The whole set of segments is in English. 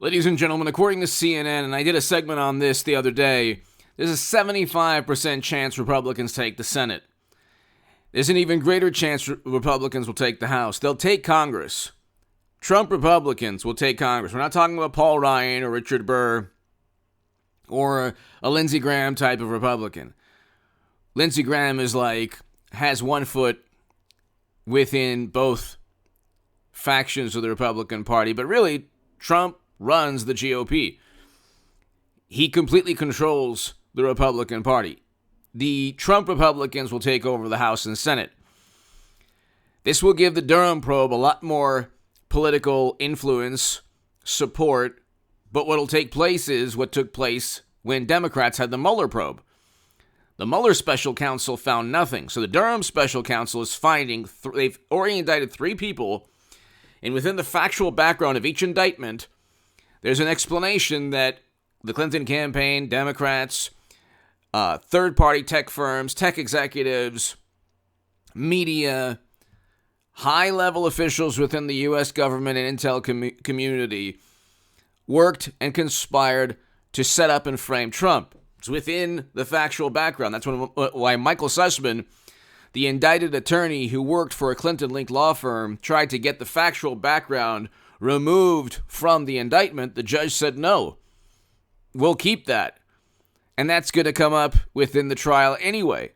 Ladies and gentlemen, according to CNN, and I did a segment on this the other day, there's a 75% chance Republicans take the Senate. There's an even greater chance Republicans will take the House. They'll take Congress. Trump Republicans will take Congress. We're not talking about Paul Ryan or Richard Burr or a Lindsey Graham type of Republican. Lindsey Graham has one foot within both factions of the Republican Party, but really, Trump runs the GOP. He completely controls the Republican Party. The Trump Republicans will take over the House and Senate. This will give the Durham probe a lot more political influence, support, but what will take place is what took place when Democrats had the Mueller probe. The Mueller special counsel found nothing. So the Durham special counsel is finding, they've already indicted 3 people, and within the factual background of each indictment, there's an explanation that the Clinton campaign, Democrats, third-party tech firms, tech executives, media, high-level officials within the U.S. government and intel community worked and conspired to set up and frame Trump. It's within the factual background. That's why Michael Sussman, the indicted attorney who worked for a Clinton-linked law firm, tried to get the factual background removed from the indictment. The judge said, no, we'll keep that. And that's going to come up within the trial anyway.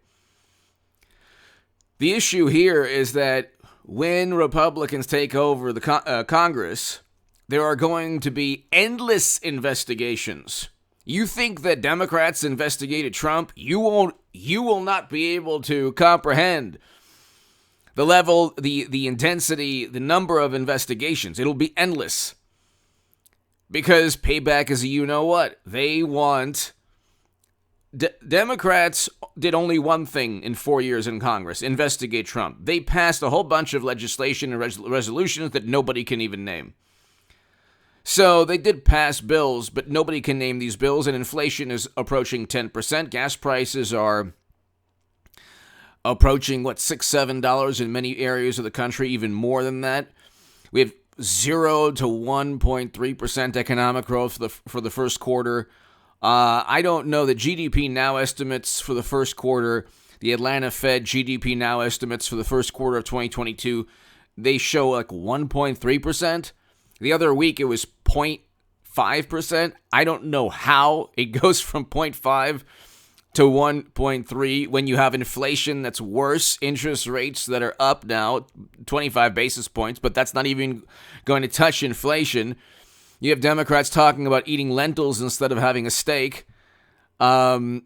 The issue here is that when Republicans take over the Congress, there are going to be endless investigations. You think that Democrats investigated Trump? You will not be able to comprehend the level, the intensity, the number of investigations. It'll be endless. Because payback is a you-know-what. They want... Democrats did only one thing in 4 years in Congress, investigate Trump. They passed a whole bunch of legislation and resolutions that nobody can even name. So they did pass bills, but nobody can name these bills, and inflation is approaching 10%. Gas prices are approaching, $6-7 in many areas of the country, even more than that. We have 0 to 1.3% economic growth for the first quarter. I don't know the GDP Now estimates for the first quarter. The Atlanta Fed GDP Now estimates for the first quarter of 2022, they show 1.3%. The other week it was 0.5%. I don't know how it goes from 0.5 to 1.3 when you have inflation that's worse, interest rates that are up now, 25 basis points, but that's not even going to touch inflation. You have Democrats talking about eating lentils instead of having a steak. The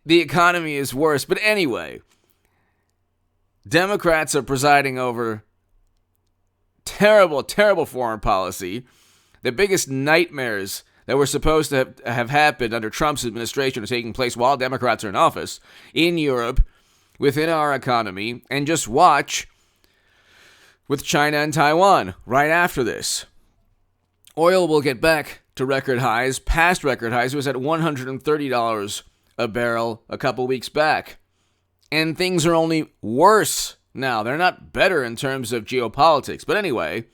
economy is worse. But anyway, Democrats are presiding over terrible, terrible foreign policy. The biggest nightmares that were supposed to have happened under Trump's administration are taking place while Democrats are in office in Europe, within our economy, and just watch with China and Taiwan right after this. Oil will get back to record highs, past record highs. It was at $130 a barrel a couple weeks back. And things are only worse now. They're not better in terms of geopolitics. But anyway,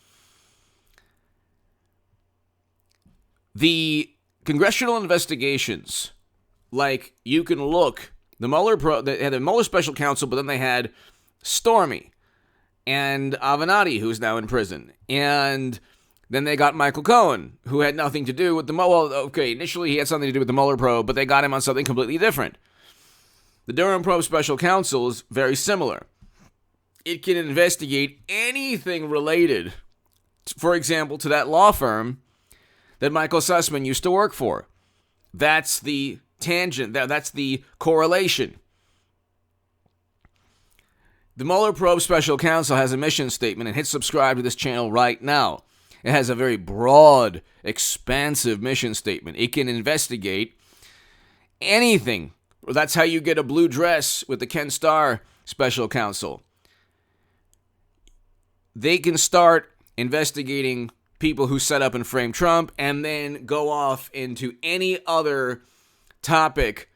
the congressional investigations, you can look, they had a Mueller special counsel, but then they had Stormy and Avenatti, who's now in prison. And then they got Michael Cohen, who had nothing to do with the Mueller. Well, okay, initially he had something to do with the Mueller probe, but they got him on something completely different. The Durham probe special counsel is very similar. It can investigate anything related, for example, to that law firm that Michael Sussman used to work for. That's the tangent. That's the correlation. The Mueller Probe Special Counsel has a mission statement, and hit subscribe to this channel right now. It has a very broad, expansive mission statement. It can investigate anything. That's how you get a blue dress with the Ken Starr Special Counsel. They can start investigating people who set up and frame Trump and then go off into any other topic,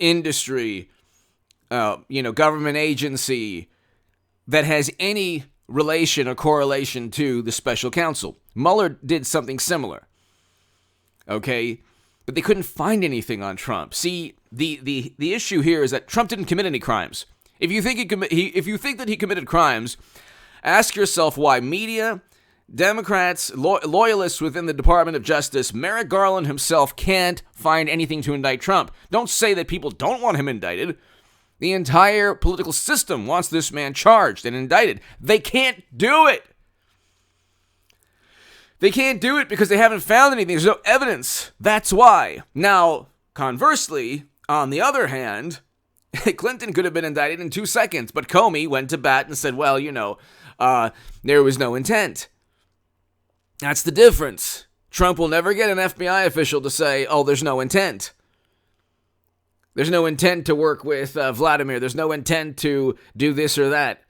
industry, government agency that has any relation or correlation to the special counsel. Mueller did something similar. Okay? But they couldn't find anything on Trump. See, the issue here is that Trump didn't commit any crimes. If you think that he committed crimes, ask yourself why media, Democrats, loyalists within the Department of Justice, Merrick Garland himself can't find anything to indict Trump. Don't say that people don't want him indicted. The entire political system wants this man charged and indicted. They can't do it. They can't do it because they haven't found anything. There's no evidence. That's why. Now, conversely, on the other hand, Clinton could have been indicted in 2 seconds, but Comey went to bat and said, well, there was no intent. That's the difference. Trump will never get an FBI official to say, oh, there's no intent. There's no intent to work with Vladimir. There's no intent to do this or that.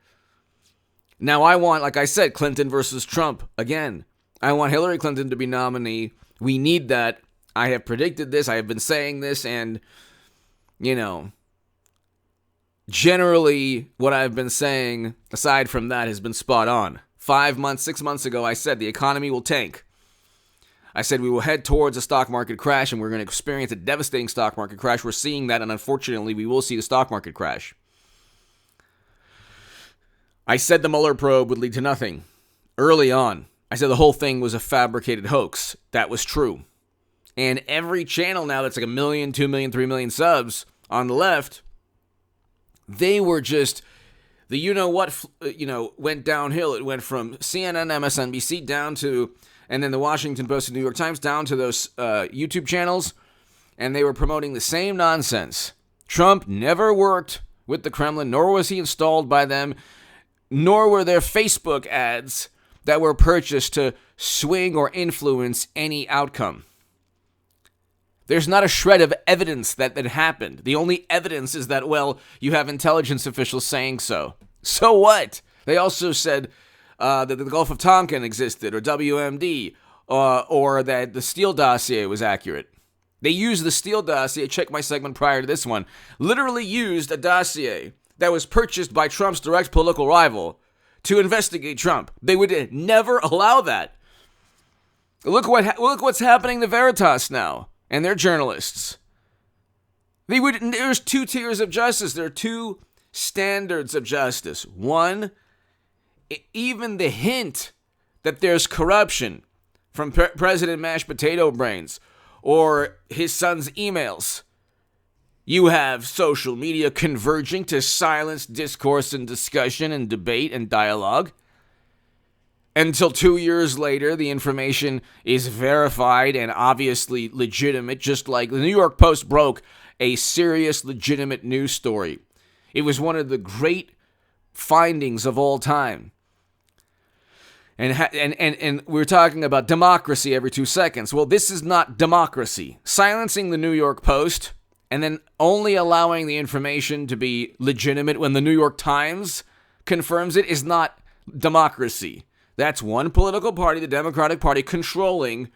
Now, I want, like I said, Clinton versus Trump again. I want Hillary Clinton to be nominee. We need that. I have predicted this. I have been saying this. And, generally what I've been saying, aside from that, has been spot on. 5 months, 6 months ago, I said the economy will tank. I said we will head towards a stock market crash, and we're going to experience a devastating stock market crash. We're seeing that, and unfortunately, we will see the stock market crash. I said the Mueller probe would lead to nothing. Early on, I said the whole thing was a fabricated hoax. That was true. And every channel now that's like 1 million, 2 million, 3 million subs on the left, they were just, went downhill. It went from CNN, MSNBC down to, and then the Washington Post and New York Times down to those YouTube channels, and they were promoting the same nonsense. Trump never worked with the Kremlin, nor was he installed by them, nor were there Facebook ads that were purchased to swing or influence any outcome. There's not a shred of evidence that happened. The only evidence is that, well, you have intelligence officials saying so. So what? They also said that the Gulf of Tonkin existed, or WMD, or that the Steele dossier was accurate. They used the Steele dossier, check my segment prior to this one, literally used a dossier that was purchased by Trump's direct political rival to investigate Trump. They would never allow that. Look what's happening to Veritas now and their journalists. There's 2 tiers of justice. There are 2 standards of justice. One, even the hint that there's corruption from President Mashed Potato Brains or his son's emails. You have social media converging to silence discourse and discussion and debate and dialogue. Until 2 years later, the information is verified and obviously legitimate, just like the New York Post broke a serious, legitimate news story. It was one of the great findings of all time. And we're talking about democracy every 2 seconds. Well, this is not democracy. Silencing the New York Post and then only allowing the information to be legitimate when the New York Times confirms it is not democracy. That's one political party, the Democratic Party, controlling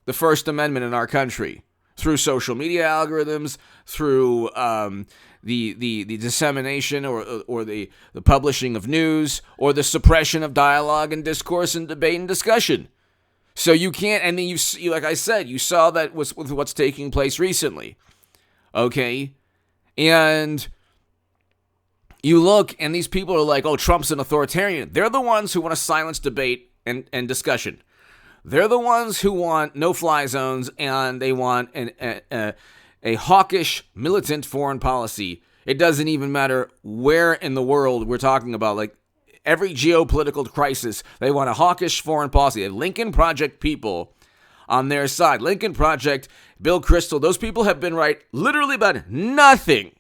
the First Amendment in our country through social media algorithms, through the dissemination or the publishing of news, or the suppression of dialogue and discourse and debate and discussion. So you can't, and then you like I said, you saw that with what's taking place recently. Okay? And you look, and these people are like, oh, Trump's an authoritarian. They're the ones who want to silence debate and discussion. They're the ones who want no-fly zones, and they want a hawkish, militant foreign policy. It doesn't even matter where in the world we're talking about. Like, every geopolitical crisis, they want a hawkish foreign policy. They have Lincoln Project people on their side. Lincoln Project, Bill Kristol, those people have been right literally about nothing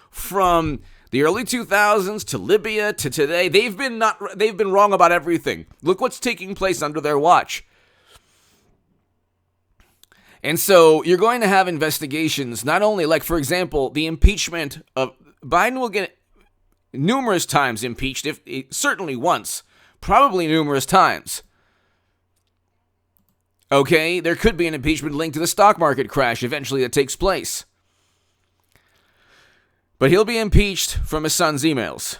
from the early 2000s to Libya to today. They've been wrong about everything. Look what's taking place under their watch. And so you're going to have investigations, not only, like, for example, the impeachment of Biden will get numerous times impeached, certainly once, probably numerous times. Okay, there could be an impeachment linked to the stock market crash eventually that takes place. But he'll be impeached from his son's emails.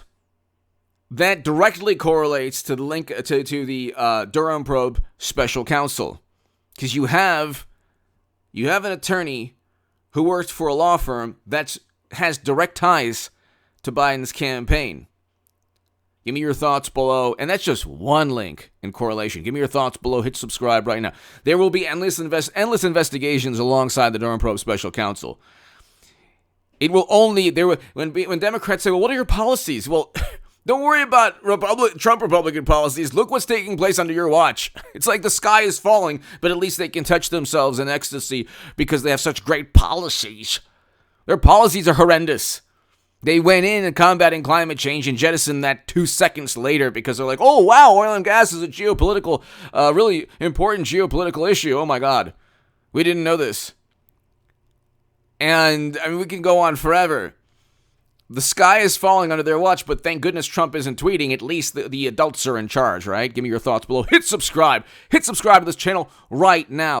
that directly correlates to the link to the Durham probe special counsel, because you have an attorney who works for a law firm that has direct ties to Biden's campaign. Give me your thoughts below, and that's just one link in correlation. Give me your thoughts below. Hit subscribe right now. There will be endless investigations alongside the Durham probe special counsel. It will only when Democrats say, "Well, what are your policies?" Well, don't worry about Trump Republican policies. Look what's taking place under your watch. It's like the sky is falling, but at least they can touch themselves in ecstasy because they have such great policies. Their policies are horrendous. They went in and combating climate change and jettisoned that 2 seconds later because they're like, oh, wow, oil and gas is a geopolitical, really important geopolitical issue. Oh, my God. We didn't know this. And, I mean, we can go on forever. The sky is falling under their watch, but thank goodness Trump isn't tweeting. At least the adults are in charge, right? Give me your thoughts below. Hit subscribe. Hit subscribe to this channel right now.